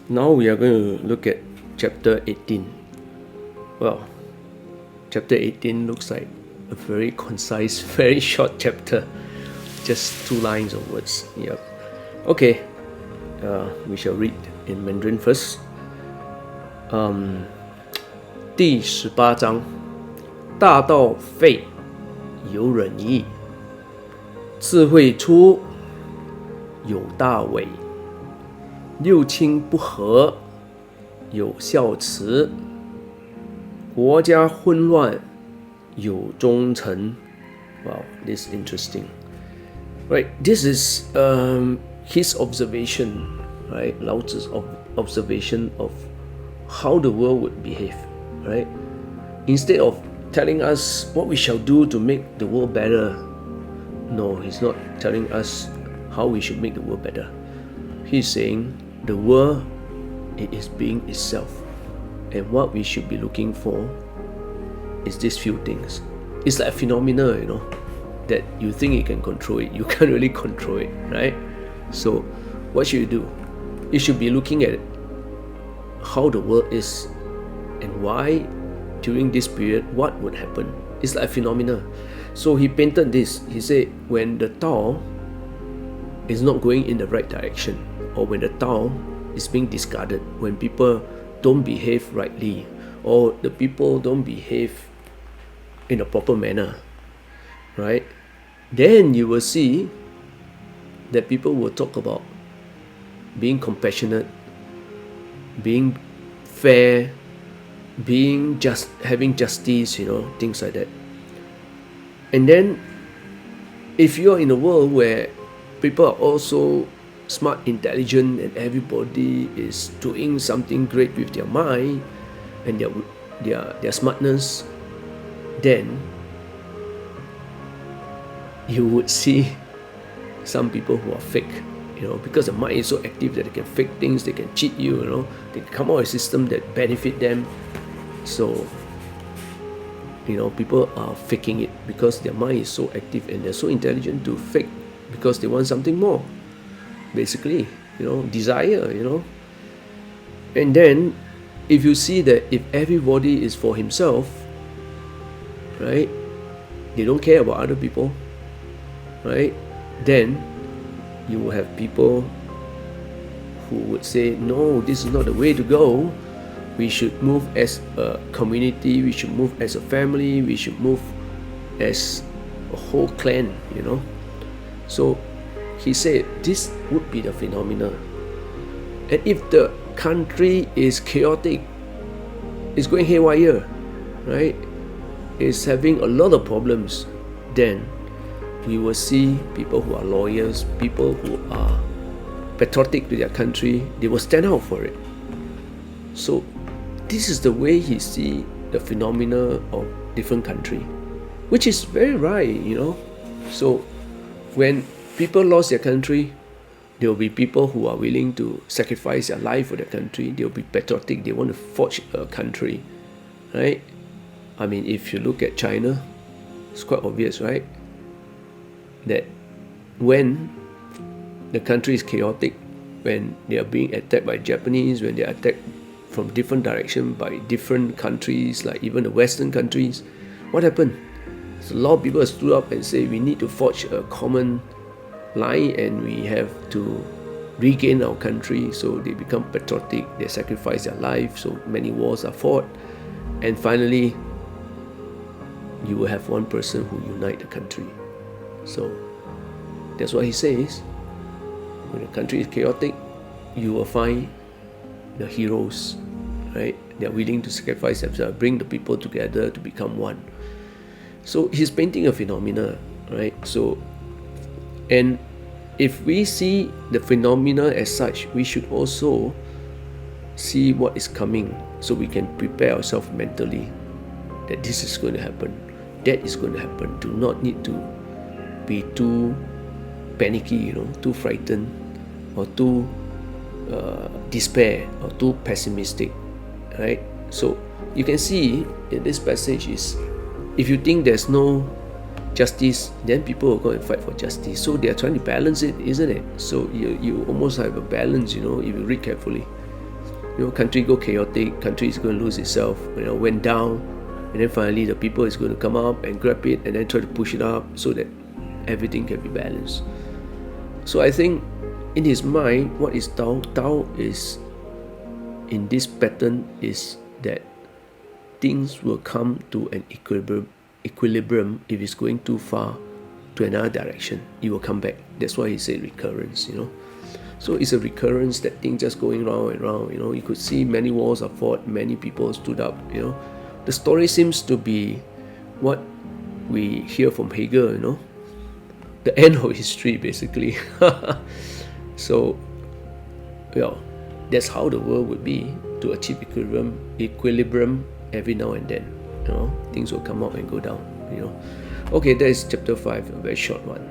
Now we are going to look at chapter 18. Well, chapter 18 looks like a very concise, very short chapter. Just 2 lines of words. Yep. Okay. We shall read in Mandarin first. 第18章，大道废，有忍义；智慧出，有大伪；六亲不和，有孝慈；国家混乱，有忠臣。Wow, this is interesting. Right, this is his observation, right? Lao Tzu's observation of how the world would behave, right? Instead of telling us what we shall do to make the world better, no, he's not telling us how we should make the world better. He's saying the world, it is being itself, and what we should be looking for is these few things. It's like a phenomena, that you think you can control it. You can't really control it, right? So what should you do? You should be looking at how the world is and why during this period what would happen. It's like a phenomena. So he painted this. He said when the Tao is not going in the right direction, or when the Tao is being discarded, when people don't behave rightly, or the people don't behave in a proper manner, right? Then you will see that people will talk about being compassionate, being fair, being just, having justice, things like that. And then if you're in a world where people are also smart, intelligent, and everybody is doing something great with their mind and their smartness, then you would see some people who are fake, because the mind is so active that they can fake things, they can cheat you, they can come out with a system that benefit them. So, people are faking it because their mind is so active and they're so intelligent to fake because they want something more. Basically, desire, And then, if you see that if everybody is for himself, right, they don't care about other people, right, then you will have people who would say, no, this is not the way to go. We should move as a community, we should move as a family, we should move as a whole clan, So he said this would be the phenomena. And if the country is chaotic, it's going haywire, right, is having a lot of problems, then we will see people who are lawyers, people who are patriotic to their country, they will stand out for it. So this is the way he see the phenomena of different country, which is very right, So when people lost their country, there will be people who are willing to sacrifice their life for their country. They will be patriotic, they want to forge a country, right? I mean, if you look at China, it's quite obvious, right? That when the country is chaotic, when they are being attacked by Japanese, when they are attacked from different direction by different countries, like even the Western countries, what happened? So a lot of people stood up and say we need to forge a common line and we have to regain our country. So they become patriotic, they sacrifice their life, so many wars are fought, and finally you will have one person who unite the country. So that's what he says. When the country is chaotic, you will find the heroes, right? They are willing to sacrifice themselves, bring the people together to become one. So he's painting a phenomena, right? So, and if we see the phenomena as such, we should also see what is coming, so we can prepare ourselves mentally that this is going to happen, that is going to happen. Do not need to be too panicky, too frightened, or too despair, or too pessimistic, right? So you can see in this passage is, if you think there's no justice, then people will go and fight for justice. So they are trying to balance it, isn't it? So you almost have a balance, if you read carefully. Country go chaotic, country is going to lose itself, went down, and then finally the people is going to come up and grab it and then try to push it up so that everything can be balanced. So I think in his mind, what is Tao? Tao is, in this pattern, is that things will come to an equilibrium. If it's going too far to another direction, it will come back. That's why he said recurrence, So it's a recurrence, that thing just going round and round, You could see many wars are fought, many people stood up, The story seems to be what we hear from Hegel, The end of history, basically. So, that's how the world would be, to achieve equilibrium every now and then. Things will come up and go down, Okay, that is chapter 5, a very short one.